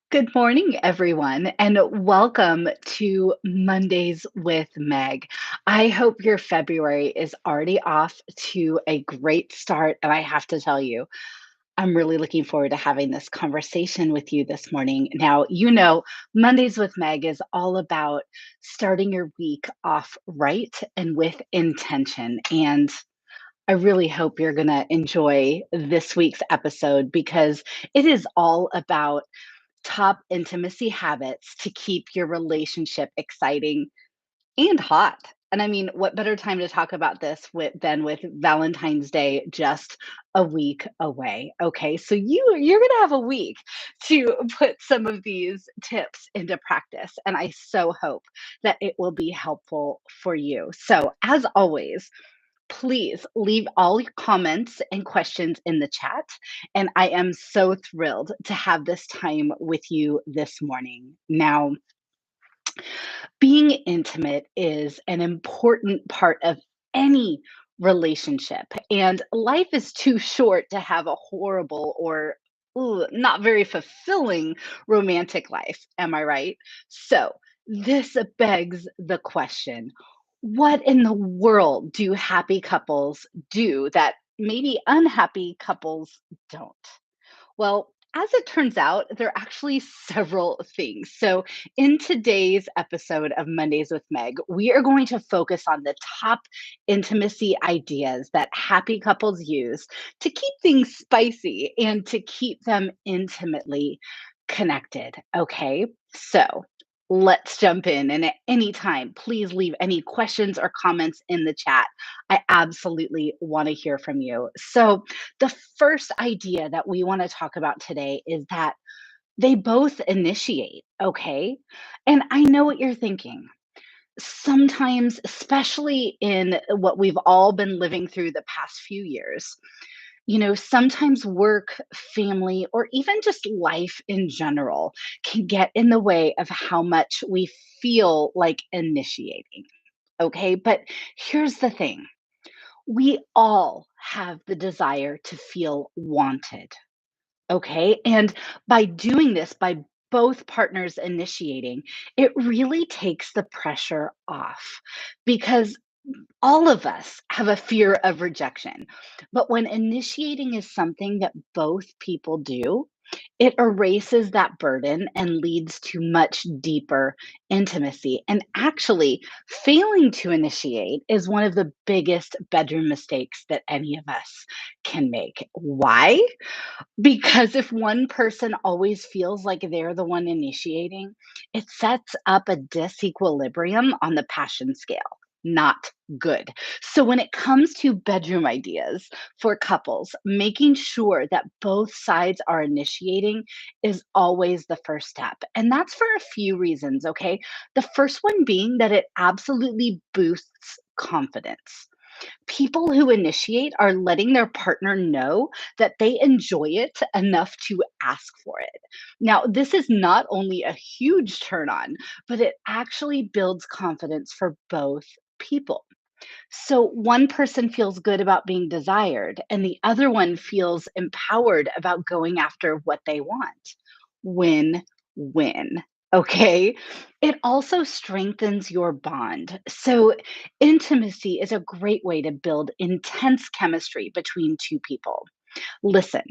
Good morning, everyone, and welcome to Mondays with Meg. I hope your February is already off to a great start. And I have to tell you, I'm really looking forward to having this conversation with you this morning. Now, Mondays with Meg is all about starting your week off right and with intention. And I really hope you're going to enjoy this week's episode because it is all about top intimacy habits to keep your relationship exciting and hot. And I mean, what better time to talk about this than with Valentine's Day just a week away? Okay, so you're gonna have a week to put some of these tips into practice, and I so hope that it will be helpful for you. So, as always, please leave all your comments and questions in the chat. And I am so thrilled to have this time with you this morning. Now, being intimate is an important part of any relationship, and life is too short to have a horrible or not very fulfilling romantic life. Am I right? So, this begs the question, what in the world do happy couples do that maybe unhappy couples don't? Well, as it turns out, there are actually several things. So, in today's episode of Mondays with Meg, we are going to focus on the top intimacy ideas that happy couples use to keep things spicy and to keep them intimately connected. Okay, so let's jump in. And at any time, please leave any questions or comments in the chat. I absolutely want to hear from you. So, the first idea that we want to talk about today is that they both initiate, okay? And I know what you're thinking. Sometimes, especially in what we've all been living through the past few years, sometimes work, family, or even just life in general can get in the way of how much we feel like initiating. Okay. But here's the thing, we all have the desire to feel wanted. Okay. And by doing this, by both partners initiating, it really takes the pressure off because all of us have a fear of rejection. But when initiating is something that both people do, it erases that burden and leads to much deeper intimacy. And actually, failing to initiate is one of the biggest bedroom mistakes that any of us can make. Why? Because if one person always feels like they're the one initiating, it sets up a disequilibrium on the passion scale. Not good. So, when it comes to bedroom ideas for couples, making sure that both sides are initiating is always the first step. And that's for a few reasons, okay? The first one being that it absolutely boosts confidence. People who initiate are letting their partner know that they enjoy it enough to ask for it. Now, this is not only a huge turn on, but it actually builds confidence for both people. So one person feels good about being desired, and the other one feels empowered about going after what they want. Win win. Okay. It also strengthens your bond. So, intimacy is a great way to build intense chemistry between two people. Listen,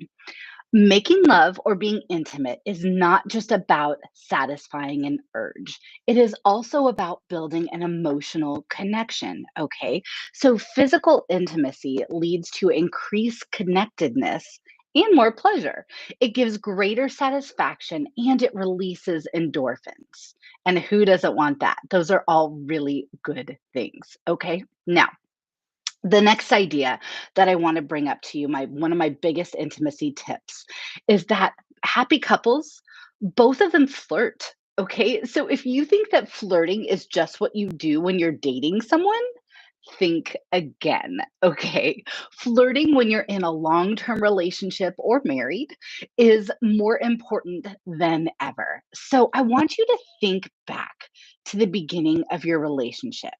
making love or being intimate is not just about satisfying an urge. It is also about building an emotional connection, okay? So, physical intimacy leads to increased connectedness and more pleasure. It gives greater satisfaction and it releases endorphins. And who doesn't want that? Those are all really good things, okay? Now, the next idea that I want to bring up to you, my one of my biggest intimacy tips, is that happy couples, both of them flirt. Okay. So if you think that flirting is just what you do when you're dating someone, think again. Okay. Flirting when you're in a long term relationship or married is more important than ever. So I want you to think back to the beginning of your relationship.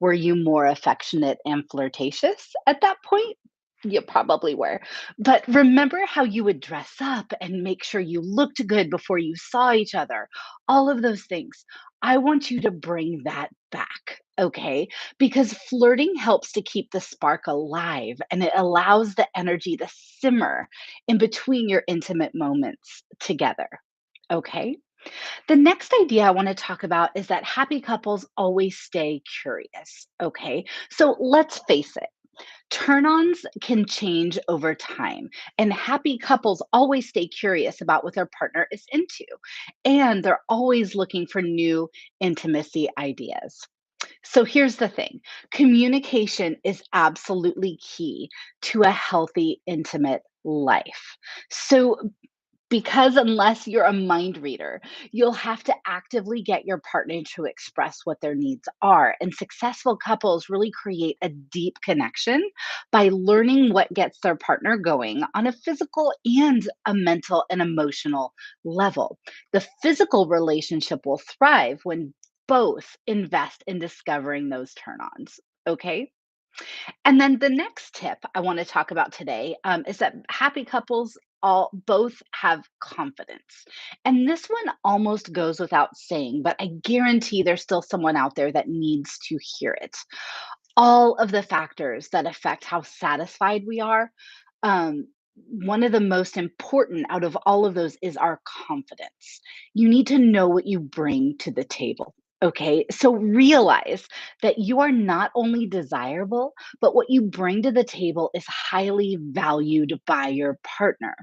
Were you more affectionate and flirtatious at that point? You probably were. But remember how you would dress up and make sure you looked good before you saw each other? All of those things. I want you to bring that back, okay? Because flirting helps to keep the spark alive and it allows the energy to simmer in between your intimate moments together, okay? The next idea I want to talk about is that happy couples always stay curious, okay? So let's face it. Turn ons can change over time, and happy couples always stay curious about what their partner is into, and they're always looking for new intimacy ideas. So here's the thing, communication is absolutely key to a healthy, intimate life. So because unless you're a mind reader, you'll have to actively get your partner to express what their needs are. And successful couples really create a deep connection by learning what gets their partner going on a physical and a mental and emotional level. The physical relationship will thrive when both invest in discovering those turn ons. Okay. And then the next tip I want to talk about today is that happy couples all both have confidence. And this one almost goes without saying, but I guarantee there's still someone out there that needs to hear it. All of the factors that affect how satisfied we are, um, one of the most important out of all of those is our confidence. You need to know what you bring to the table. Okay, so realize that you are not only desirable, but what you bring to the table is highly valued by your partner.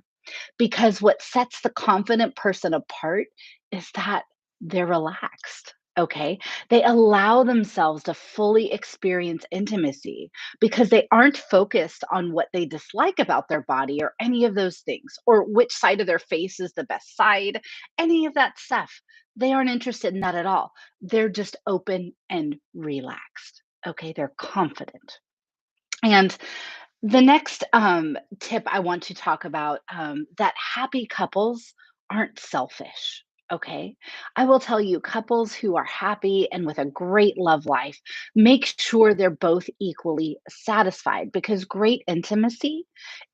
Because what sets the confident person apart is that they're relaxed. Okay. They allow themselves to fully experience intimacy because they aren't focused on what they dislike about their body or any of those things, or which side of their face is the best side, any of that stuff. They aren't interested in that at all. They're just open and relaxed. Okay. They're confident. And the next tip I want to talk about that happy couples aren't selfish. Okay. I will tell you, couples who are happy and with a great love life make sure they're both equally satisfied because great intimacy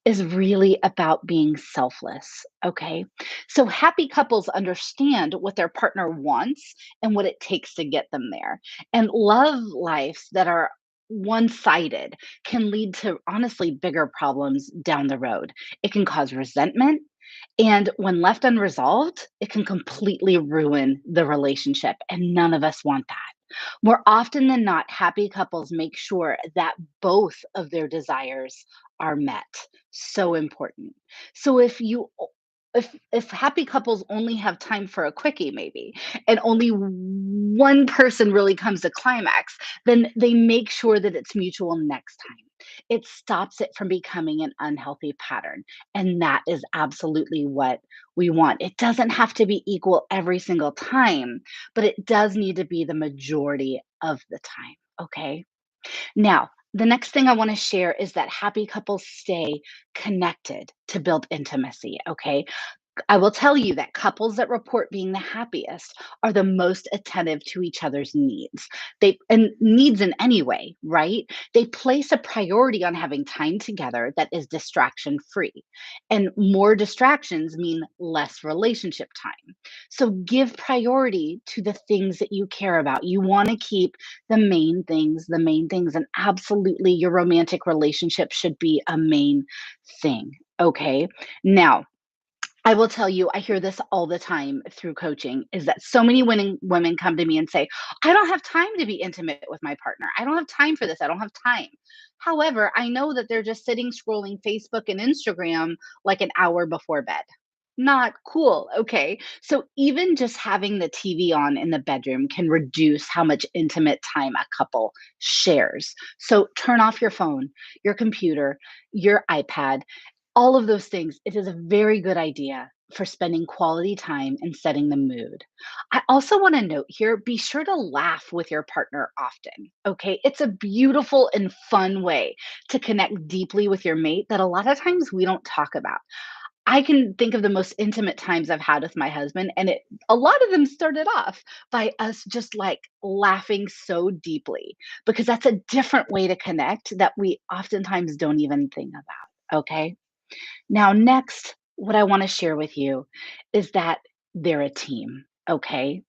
is really about being selfless. Okay. So happy couples understand what their partner wants and what it takes to get them there. And love lives that are one sided can lead to honestly bigger problems down the road. It can cause resentment. And when left unresolved, it can completely ruin the relationship. And none of us want that. More often than not, happy couples make sure that both of their desires are met. So important. So if happy couples only have time for a quickie maybe and only one person really comes to climax, then they make sure that it's mutual next time. It stops it from becoming an unhealthy pattern, and that is absolutely what we want. It doesn't have to be equal every single time, but it does need to be the majority of the time, okay? Now, the next thing I want to share is that happy couples stay connected to build intimacy, okay? I will tell you that couples that report being the happiest are the most attentive to each other's needs. They and needs in any way, right? They place a priority on having time together that is distraction free. And more distractions mean less relationship time. So give priority to the things that you care about. You want to keep the main things. And absolutely, your romantic relationship should be a main thing. Okay. Now, I will tell you, I hear this all the time through coaching is that so many women come to me and say, I don't have time to be intimate with my partner. I don't have time for this. I don't have time. However, I know that they're just sitting scrolling Facebook and Instagram like an hour before bed. Not cool. Okay. So even just having the TV on in the bedroom can reduce how much intimate time a couple shares. So turn off your phone, your computer, your iPad, all of those things. It is a very good idea for spending quality time and setting the mood. I also want to note here, be sure to laugh with your partner often. Okay. It's a beautiful and fun way to connect deeply with your mate that a lot of times we don't talk about. I can think of the most intimate times I've had with my husband, and a lot of them started off by us just like laughing so deeply because that's a different way to connect that we oftentimes don't even think about. Okay. Now, next, what I want to share with you is that they're a team. Okay.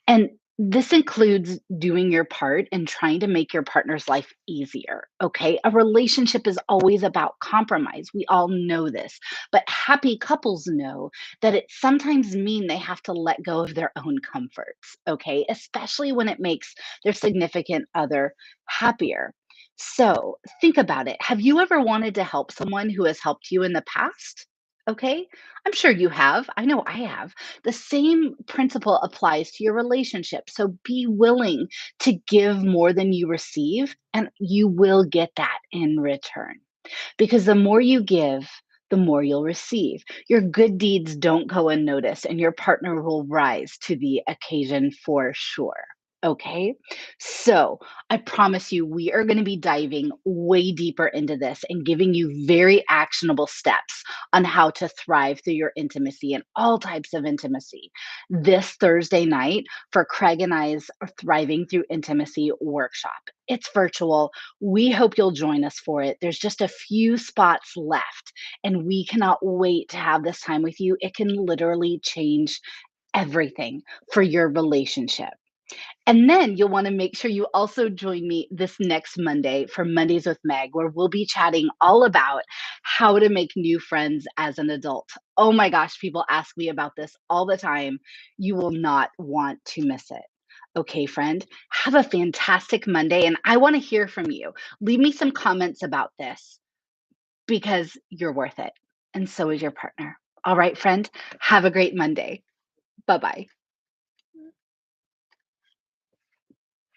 And this includes doing your part and trying to make your partner's life easier. Okay. A relationship is always about compromise. We all know this, but happy couples know that it sometimes mean they have to let go of their own comforts. Okay. Especially when it makes their significant other happier. So think about it. Have you ever wanted to help someone who has helped you in the past? Okay. I'm sure you have. I know I have. The same principle applies to your relationship. So be willing to give more than you receive, and you will get that in return. Because the more you give, the more you'll receive. Your good deeds don't go unnoticed, and your partner will rise to the occasion for sure. Okay. So I promise you, we are going to be diving way deeper into this and giving you very actionable steps on how to thrive through your intimacy and all types of intimacy this Thursday night for Craig and I's Thriving Through Intimacy workshop. It's virtual. We hope you'll join us for it. There's just a few spots left, and we cannot wait to have this time with you. It can literally change everything for your relationship. And then you'll want to make sure you also join me this next Monday for Mondays with Meg, where we'll be chatting all about how to make new friends as an adult. Oh my gosh, people ask me about this all the time. You will not want to miss it. Okay, friend, have a fantastic Monday, and I want to hear from you. Leave me some comments about this because you're worth it. And so is your partner. All right, friend, have a great Monday. Bye bye.